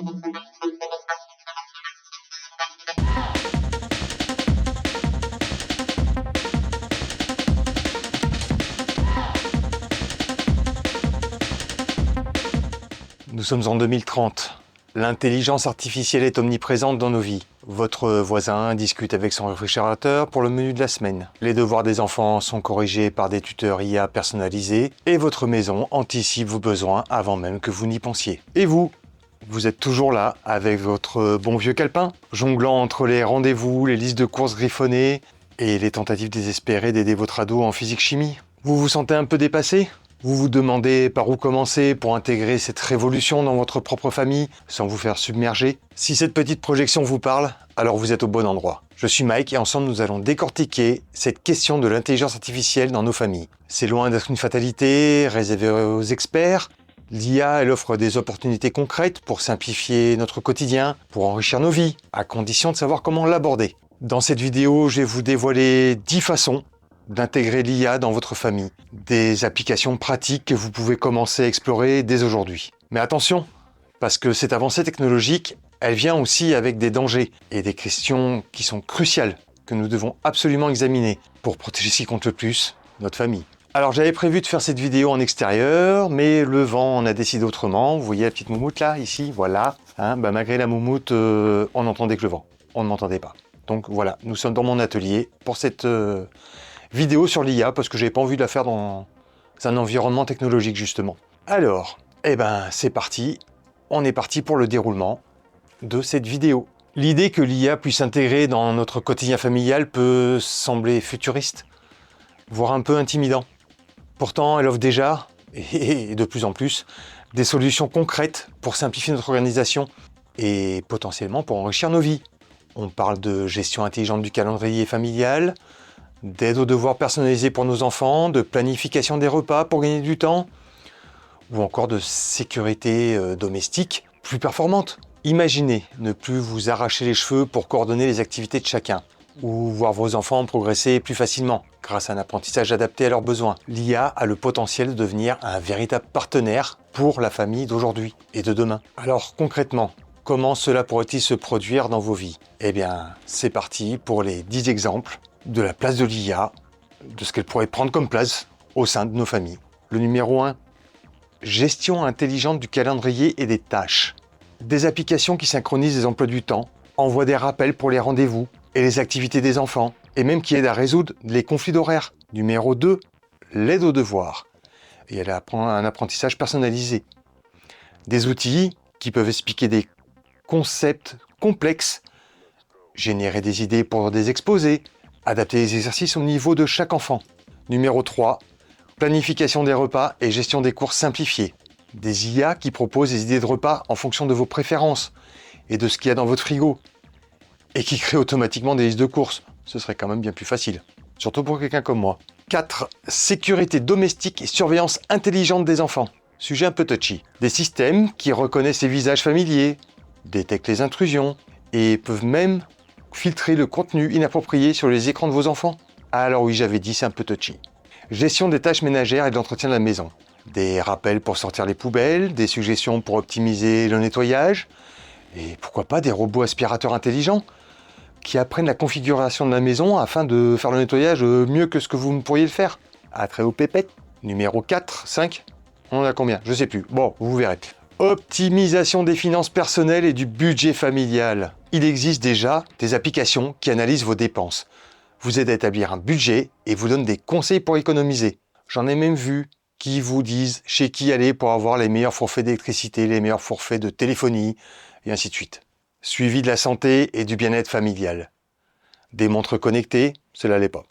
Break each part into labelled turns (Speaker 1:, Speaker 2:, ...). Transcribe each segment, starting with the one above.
Speaker 1: Nous sommes en 2030. L'intelligence artificielle est omniprésente dans nos vies. Votre voisin discute avec son réfrigérateur pour le menu de la semaine. Les devoirs des enfants sont corrigés par des tuteurs IA personnalisés et votre maison anticipe vos besoins avant même que vous n'y pensiez. Et vous êtes toujours là avec votre bon vieux calepin, jonglant entre les rendez-vous, les listes de courses griffonnées et les tentatives désespérées d'aider votre ado en physique-chimie. Vous vous sentez un peu dépassé ? Vous vous demandez par où commencer pour intégrer cette révolution dans votre propre famille sans vous faire submerger? Si cette petite projection vous parle, alors vous êtes au bon endroit. Je suis Mike et ensemble nous allons décortiquer cette question de l'intelligence artificielle dans nos familles. C'est loin d'être une fatalité réservée aux experts. L'IA, elle offre des opportunités concrètes pour simplifier notre quotidien, pour enrichir nos vies, à condition de savoir comment l'aborder. Dans cette vidéo, je vais vous dévoiler 10 façons d'intégrer l'IA dans votre famille. Des applications pratiques que vous pouvez commencer à explorer dès aujourd'hui. Mais attention, parce que cette avancée technologique, elle vient aussi avec des dangers et des questions qui sont cruciales que nous devons absolument examiner pour protéger ce qui compte le plus, notre famille. Alors j'avais prévu de faire cette vidéo en extérieur, mais le vent en a décidé autrement. Vous voyez la petite moumoute là, ici, voilà. Malgré la moumoute, on n'entendait que le vent. On ne m'entendait pas. Donc voilà, nous sommes dans mon atelier pour cette vidéo sur l'IA parce que j'avais pas envie de la faire dans un environnement technologique justement. Alors, c'est parti. On est parti pour le déroulement de cette vidéo. L'idée que l'IA puisse s'intégrer dans notre quotidien familial peut sembler futuriste, voire un peu intimidant. Pourtant, elle offre déjà, et de plus en plus, des solutions concrètes pour simplifier notre organisation et potentiellement pour enrichir nos vies. On parle de gestion intelligente du calendrier familial, d'aide aux devoirs personnalisés pour nos enfants, de planification des repas pour gagner du temps, ou encore de sécurité domestique plus performante. Imaginez ne plus vous arracher les cheveux pour coordonner les activités de chacun, ou voir vos enfants progresser plus facilement grâce à un apprentissage adapté à leurs besoins. L'IA a le potentiel de devenir un véritable partenaire pour la famille d'aujourd'hui et de demain. Alors concrètement, comment cela pourrait-il se produire dans vos vies? C'est parti pour les 10 exemples de la place de l'IA, de ce qu'elle pourrait prendre comme place au sein de nos familles. Le numéro 1, gestion intelligente du calendrier et des tâches. Des applications qui synchronisent les emplois du temps, envoient des rappels pour les rendez-vous et les activités des enfants, et même qui aident à résoudre les conflits d'horaire. Numéro 2, l'aide aux devoirs. Et elle apprend un apprentissage personnalisé. Des outils qui peuvent expliquer des concepts complexes, générer des idées pour des exposés, adapter les exercices au niveau de chaque enfant. Numéro 3, planification des repas et gestion des courses simplifiées. Des IA qui proposent des idées de repas en fonction de vos préférences et de ce qu'il y a dans votre frigo. Et qui créent automatiquement des listes de courses. Ce serait quand même bien plus facile. Surtout pour quelqu'un comme moi. 4. Sécurité domestique et surveillance intelligente des enfants. Sujet un peu touchy. Des systèmes qui reconnaissent les visages familiers, détectent les intrusions et peuvent même filtrer le contenu inapproprié sur les écrans de vos enfants. Alors oui, j'avais dit, c'est un peu touchy. Gestion des tâches ménagères et de l'entretien de la maison. Des rappels pour sortir les poubelles, des suggestions pour optimiser le nettoyage, et pourquoi pas des robots aspirateurs intelligents qui apprennent la configuration de la maison afin de faire le nettoyage mieux que ce que vous ne pourriez le faire. À très haut pépette. Numéro 4, 5, on en a combien? Je sais plus. Bon, vous verrez. Optimisation des finances personnelles et du budget familial. Il existe déjà des applications qui analysent vos dépenses, vous aident à établir un budget et vous donnent des conseils pour économiser. J'en ai même vu qui vous disent chez qui aller pour avoir les meilleurs forfaits d'électricité, les meilleurs forfaits de téléphonie, et ainsi de suite. Suivi de la santé et du bien-être familial. Des montres connectées, cela l'est pas.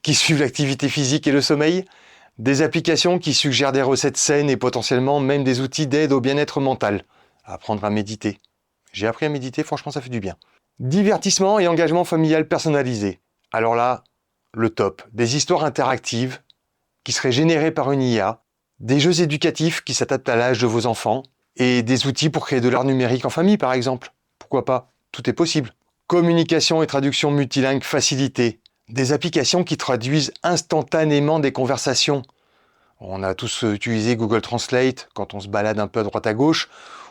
Speaker 1: Qui suivent l'activité physique et le sommeil. Des applications qui suggèrent des recettes saines et potentiellement même des outils d'aide au bien-être mental. Apprendre à méditer. J'ai appris à méditer, franchement ça fait du bien. Divertissement et engagement familial personnalisé. Alors là, le top. Des histoires interactives qui seraient générées par une IA, des jeux éducatifs qui s'adaptent à l'âge de vos enfants et des outils pour créer de l'art numérique en famille par exemple. Pourquoi pas? Tout est possible. Communication et traduction multilingue facilitée. Des applications qui traduisent instantanément des conversations. On a tous utilisé Google Translate quand on se balade un peu à droite à gauche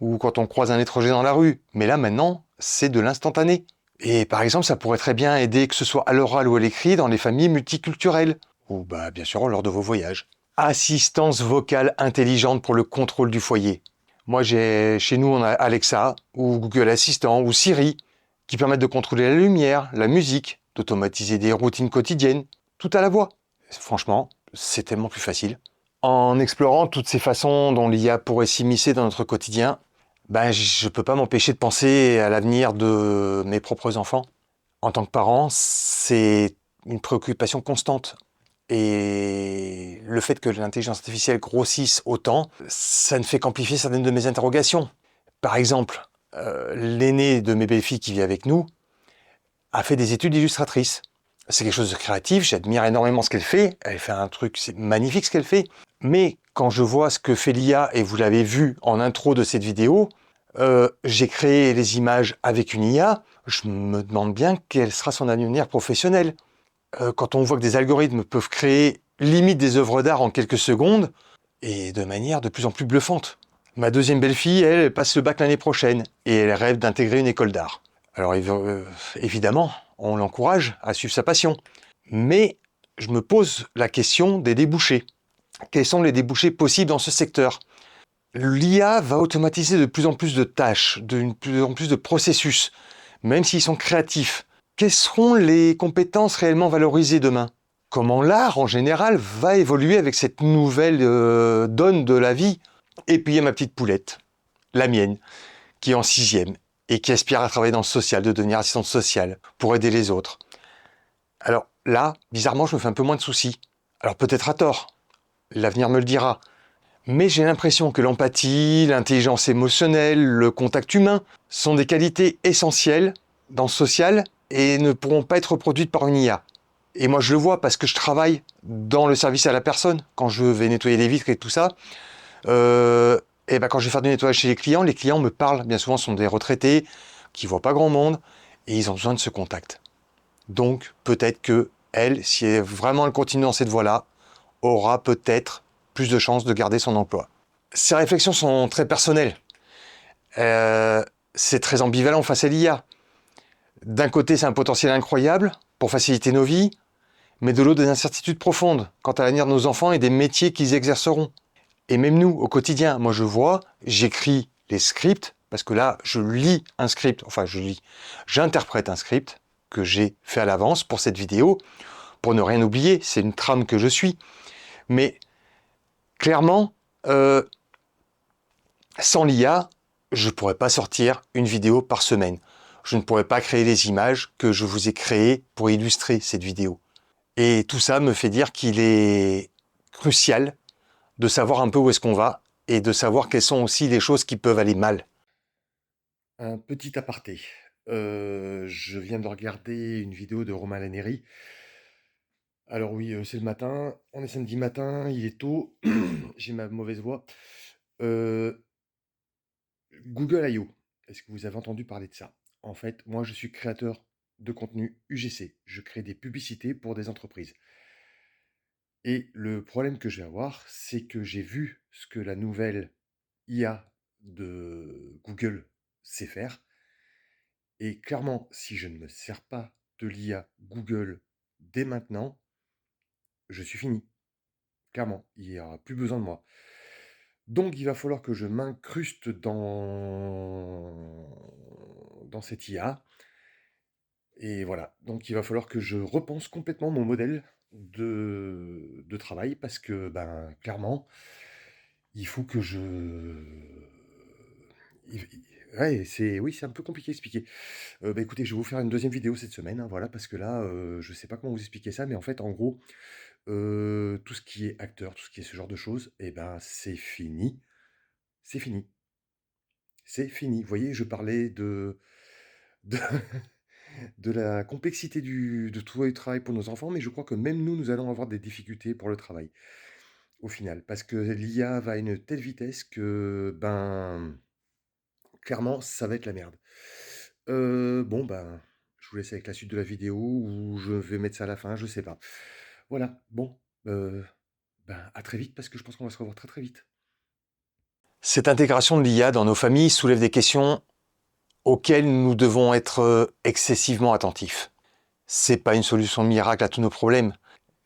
Speaker 1: ou quand on croise un étranger dans la rue. Mais là, maintenant, c'est de l'instantané. Et par exemple, ça pourrait très bien aider, que ce soit à l'oral ou à l'écrit, dans les familles multiculturelles. Ou bah, bien sûr lors de vos voyages. Assistance vocale intelligente pour le contrôle du foyer. Moi, chez nous, on a Alexa ou Google Assistant ou Siri qui permettent de contrôler la lumière, la musique, d'automatiser des routines quotidiennes, tout à la voix. Franchement, c'est tellement plus facile. En explorant toutes ces façons dont l'IA pourrait s'immiscer dans notre quotidien, ben, je ne peux pas m'empêcher de penser à l'avenir de mes propres enfants. En tant que parent, c'est une préoccupation constante. Et le fait que l'intelligence artificielle grossisse autant, ça ne fait qu'amplifier certaines de mes interrogations. Par exemple, l'aînée de mes belles-filles qui vit avec nous a fait des études d'illustratrice. C'est quelque chose de créatif, j'admire énormément ce qu'elle fait. Elle fait un truc, c'est magnifique ce qu'elle fait. Mais quand je vois ce que fait l'IA, et vous l'avez vu en intro de cette vidéo, j'ai créé les images avec une IA, je me demande bien quel sera son avenir professionnel. Quand on voit que des algorithmes peuvent créer limite des œuvres d'art en quelques secondes, et de manière de plus en plus bluffante. Ma deuxième belle-fille, elle passe le bac l'année prochaine, et elle rêve d'intégrer une école d'art. Alors évidemment, on l'encourage à suivre sa passion. Mais je me pose la question des débouchés. Quels sont les débouchés possibles dans ce secteur? L'IA va automatiser de plus en plus de tâches, de plus en plus de processus, même s'ils sont créatifs. Quelles seront les compétences réellement valorisées demain? Comment l'art, en général, va évoluer avec cette nouvelle donne de la vie? Et puis il y a ma petite poulette, la mienne, qui est en sixième et qui aspire à travailler dans le social, de devenir assistante sociale pour aider les autres. Alors là, bizarrement, je me fais un peu moins de soucis. Alors peut-être à tort, l'avenir me le dira. Mais j'ai l'impression que l'empathie, l'intelligence émotionnelle, le contact humain sont des qualités essentielles dans le social et ne pourront pas être reproduites par une IA. Et moi je le vois parce que je travaille dans le service à la personne, quand je vais nettoyer les vitres et tout ça. Et ben quand je vais faire du nettoyage chez les clients me parlent, bien souvent ce sont des retraités qui ne voient pas grand monde et ils ont besoin de ce contact. Donc peut-être que elle, si vraiment elle continue dans cette voie-là, aura peut-être plus de chances de garder son emploi. Ces réflexions sont très personnelles. C'est très ambivalent face à l'IA. D'un côté, c'est un potentiel incroyable pour faciliter nos vies, mais de l'autre, des incertitudes profondes quant à l'avenir de nos enfants et des métiers qu'ils exerceront. Et même nous, au quotidien, moi je vois, j'écris les scripts, parce que là, je lis un script, enfin j'interprète un script que j'ai fait à l'avance pour cette vidéo, pour ne rien oublier, c'est une trame que je suis. Mais clairement, sans l'IA, je ne pourrais pas sortir une vidéo par semaine. Je ne pourrais pas créer les images que je vous ai créées pour illustrer cette vidéo. Et tout ça me fait dire qu'il est crucial de savoir un peu où est-ce qu'on va et de savoir quelles sont aussi les choses qui peuvent aller mal. Un petit aparté. Je viens de regarder une vidéo de Romain Laneri. Alors oui, c'est le matin, on est samedi matin, il est tôt, j'ai ma mauvaise voix. Euh, Google I.O. Est-ce que vous avez entendu parler de ça? En fait, moi je suis créateur de contenu UGC. Je crée des publicités pour des entreprises. Et le problème que je vais avoir, c'est que j'ai vu ce que la nouvelle IA de Google sait faire. Et clairement, si je ne me sers pas de l'IA Google dès maintenant, je suis fini. Clairement, il n'y aura plus besoin de moi. Donc il va falloir que je m'incruste dans cette IA. Et voilà, donc il va falloir que je repense complètement mon modèle de travail parce que, ben, clairement, il faut que je... Ouais, oui, c'est un peu compliqué à expliquer. Bah, écoutez, je vais vous faire une deuxième vidéo cette semaine, hein, voilà, parce que là, je sais pas comment vous expliquer ça, mais en fait, en gros, tout ce qui est acteur, tout ce qui est ce genre de choses, et ben, c'est fini. C'est fini. C'est fini. Vous voyez, je parlais de, de la complexité de trouver du travail pour nos enfants, mais je crois que même nous, nous allons avoir des difficultés pour le travail, au final, parce que l'IA va à une telle vitesse que, ben, clairement, ça va être la merde. Bon, ben, je vous laisse avec la suite de la vidéo ou je vais mettre ça à la fin, je sais pas. Voilà, bon, À très vite, parce que je pense qu'on va se revoir très très vite. Cette intégration de l'IA dans nos familles soulève des questions auxquelles nous devons être excessivement attentifs. C'est pas une solution miracle à tous nos problèmes.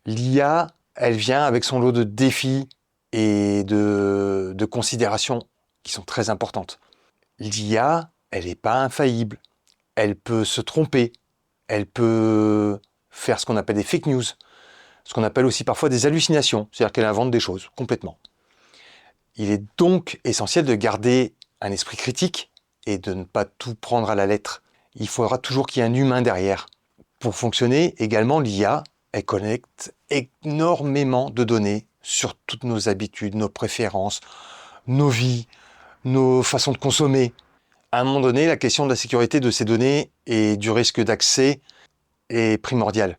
Speaker 1: L'IA, elle vient avec son lot de défis et de considérations qui sont très importantes. L'IA, elle n'est pas infaillible. Elle peut se tromper. Elle peut faire ce qu'on appelle des fake news, ce qu'on appelle aussi parfois des hallucinations, c'est-à-dire qu'elle invente des choses complètement. Il est donc essentiel de garder un esprit critique et de ne pas tout prendre à la lettre. Il faudra toujours qu'il y ait un humain derrière. Pour fonctionner, également, l'IA, elle collecte énormément de données sur toutes nos habitudes, nos préférences, nos vies, nos façons de consommer. À un moment donné, la question de la sécurité de ces données et du risque d'accès est primordiale.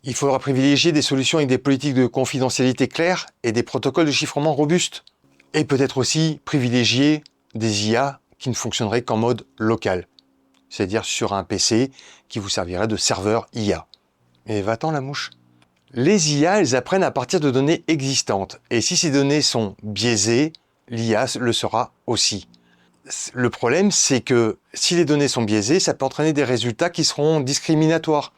Speaker 1: Il faudra privilégier des solutions avec des politiques de confidentialité claires et des protocoles de chiffrement robustes. Et peut-être aussi privilégier des IA qui ne fonctionneraient qu'en mode local, c'est-à-dire sur un PC qui vous servirait de serveur IA. Et va-t'en la mouche. Les IA, elles apprennent à partir de données existantes. Et si ces données sont biaisées, l'IA le sera aussi. Le problème, c'est que si les données sont biaisées, ça peut entraîner des résultats qui seront discriminatoires.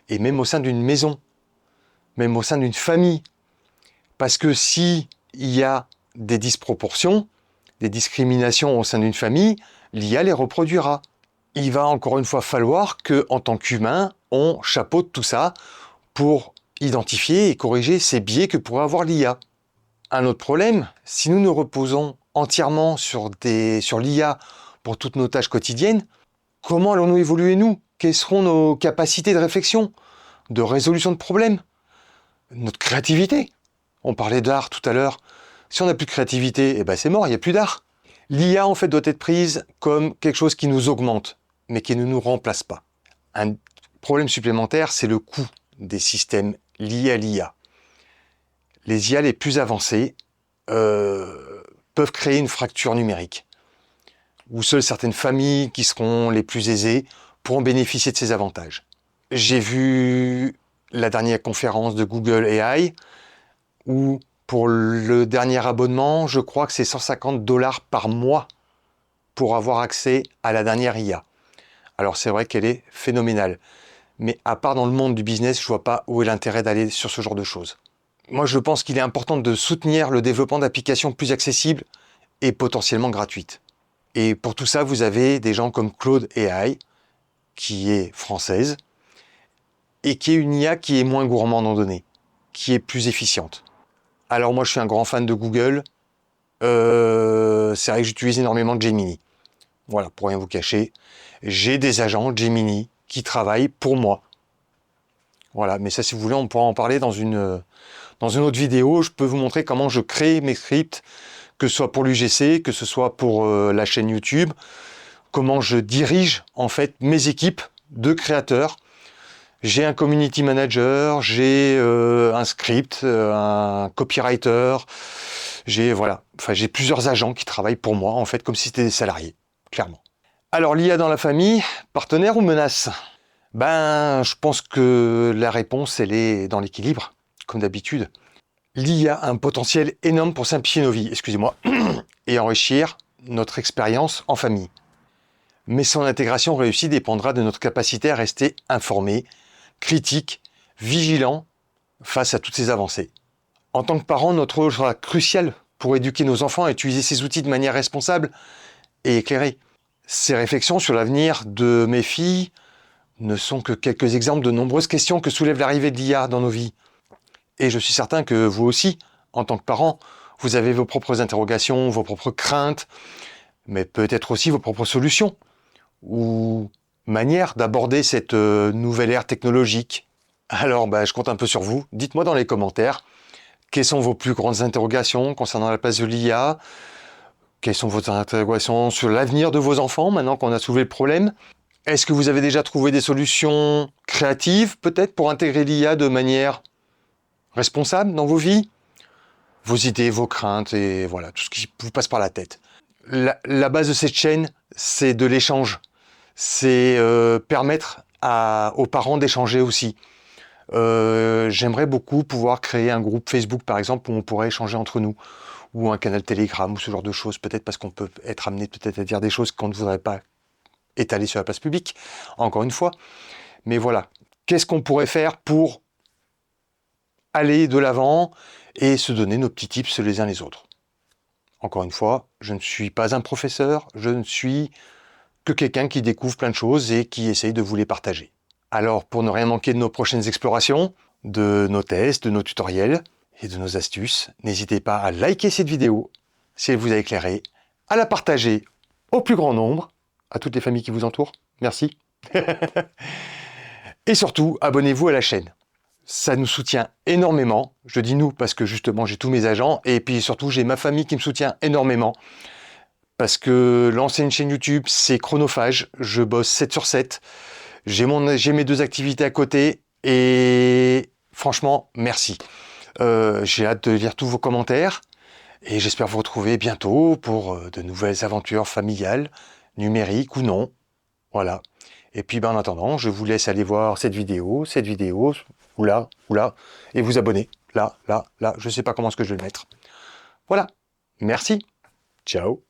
Speaker 1: Et même au sein d'une maison, même au sein d'une famille. Parce que si il y a des disproportions, des discriminations au sein d'une famille, l'IA les reproduira. Il va encore une fois falloir qu'en tant qu'humain, on chapeaute tout ça pour identifier et corriger ces biais que pourrait avoir l'IA. Un autre problème, si nous nous reposons entièrement sur l'IA pour toutes nos tâches quotidiennes, comment allons-nous évoluer nous? Quelles seront nos capacités de réflexion, de résolution de problèmes? Notre créativité? On parlait d'art tout à l'heure. Si on n'a plus de créativité, eh ben c'est mort, il n'y a plus d'art. L'IA, en fait, doit être prise comme quelque chose qui nous augmente, mais qui ne nous remplace pas. Un problème supplémentaire, c'est le coût des systèmes liés à l'IA. Les IA les plus avancées peuvent créer une fracture numérique, où seules certaines familles qui seront les plus aisées pourront bénéficier de ces avantages. J'ai vu la dernière conférence de Google AI, où pour le dernier abonnement, je crois que c'est 150 $ par mois pour avoir accès à la dernière IA. Alors c'est vrai qu'elle est phénoménale, mais à part dans le monde du business, je ne vois pas où est l'intérêt d'aller sur ce genre de choses. Moi, je pense qu'il est important de soutenir le développement d'applications plus accessibles et potentiellement gratuites. Et pour tout ça, vous avez des gens comme Claude AI, qui est française, et qui est une IA qui est moins gourmande en données, qui est plus efficiente. Alors moi, je suis un grand fan de Google. C'est vrai que j'utilise énormément Gemini. Voilà, pour rien vous cacher. J'ai des agents Gemini qui travaillent pour moi. Voilà, mais ça, si vous voulez, on pourra en parler dans une autre vidéo. Je peux vous montrer comment je crée mes scripts, que ce soit pour l'UGC, que ce soit pour la chaîne YouTube, comment je dirige en fait mes équipes de créateurs. J'ai un community manager, j'ai un script, un copywriter, j'ai plusieurs agents qui travaillent pour moi, en fait, comme si c'était des salariés, clairement. Alors, l'IA dans la famille, partenaire ou menace? Je pense que la réponse, elle est dans l'équilibre, comme d'habitude. L'IA a un potentiel énorme pour simplifier nos vies, excusez-moi, et enrichir notre expérience en famille. Mais son intégration réussie dépendra de notre capacité à rester informé, critique, vigilant face à toutes ces avancées. En tant que parent, notre rôle sera crucial pour éduquer nos enfants à utiliser ces outils de manière responsable et éclairée. Ces réflexions sur l'avenir de mes filles ne sont que quelques exemples de nombreuses questions que soulève l'arrivée de l'IA dans nos vies. Et je suis certain que vous aussi, en tant que parent, vous avez vos propres interrogations, vos propres craintes, mais peut-être aussi vos propres solutions ou manières d'aborder cette nouvelle ère technologique. Alors, je compte un peu sur vous. Dites-moi dans les commentaires quelles sont vos plus grandes interrogations concernant la place de l'IA. Quelles sont vos interrogations sur l'avenir de vos enfants maintenant qu'on a soulevé le problème? Est-ce que vous avez déjà trouvé des solutions créatives peut-être pour intégrer l'IA de manière responsable dans vos vies? Vos idées, vos craintes et voilà, tout ce qui vous passe par la tête. La base de cette chaîne, c'est de l'échange. C'est permettre aux parents d'échanger aussi. J'aimerais beaucoup pouvoir créer un groupe Facebook, par exemple, où on pourrait échanger entre nous, ou un canal Telegram, ou ce genre de choses, peut-être parce qu'on peut être amené peut-être à dire des choses qu'on ne voudrait pas étaler sur la place publique, encore une fois. Mais voilà, qu'est-ce qu'on pourrait faire pour aller de l'avant et se donner nos petits tips les uns les autres. Encore une fois, je ne suis pas un professeur, je ne suis que quelqu'un qui découvre plein de choses et qui essaye de vous les partager. Alors, pour ne rien manquer de nos prochaines explorations, de nos tests, de nos tutoriels et de nos astuces, n'hésitez pas à liker cette vidéo si elle vous a éclairé, à la partager au plus grand nombre, à toutes les familles qui vous entourent. Merci. Et surtout, abonnez-vous à la chaîne. Ça nous soutient énormément. Je dis nous parce que justement j'ai tous mes agents et puis surtout j'ai ma famille qui me soutient énormément parce que lancer une chaîne YouTube c'est chronophage. Je bosse 7 sur 7. J'ai mes deux activités à côté et franchement merci. J'ai hâte de lire tous vos commentaires et j'espère vous retrouver bientôt pour de nouvelles aventures familiales, numériques ou non. Voilà. Et puis en attendant, je vous laisse aller voir cette vidéo, ou là, et vous abonner. Là, je ne sais pas comment est-ce que je vais le mettre. Voilà. Merci. Ciao.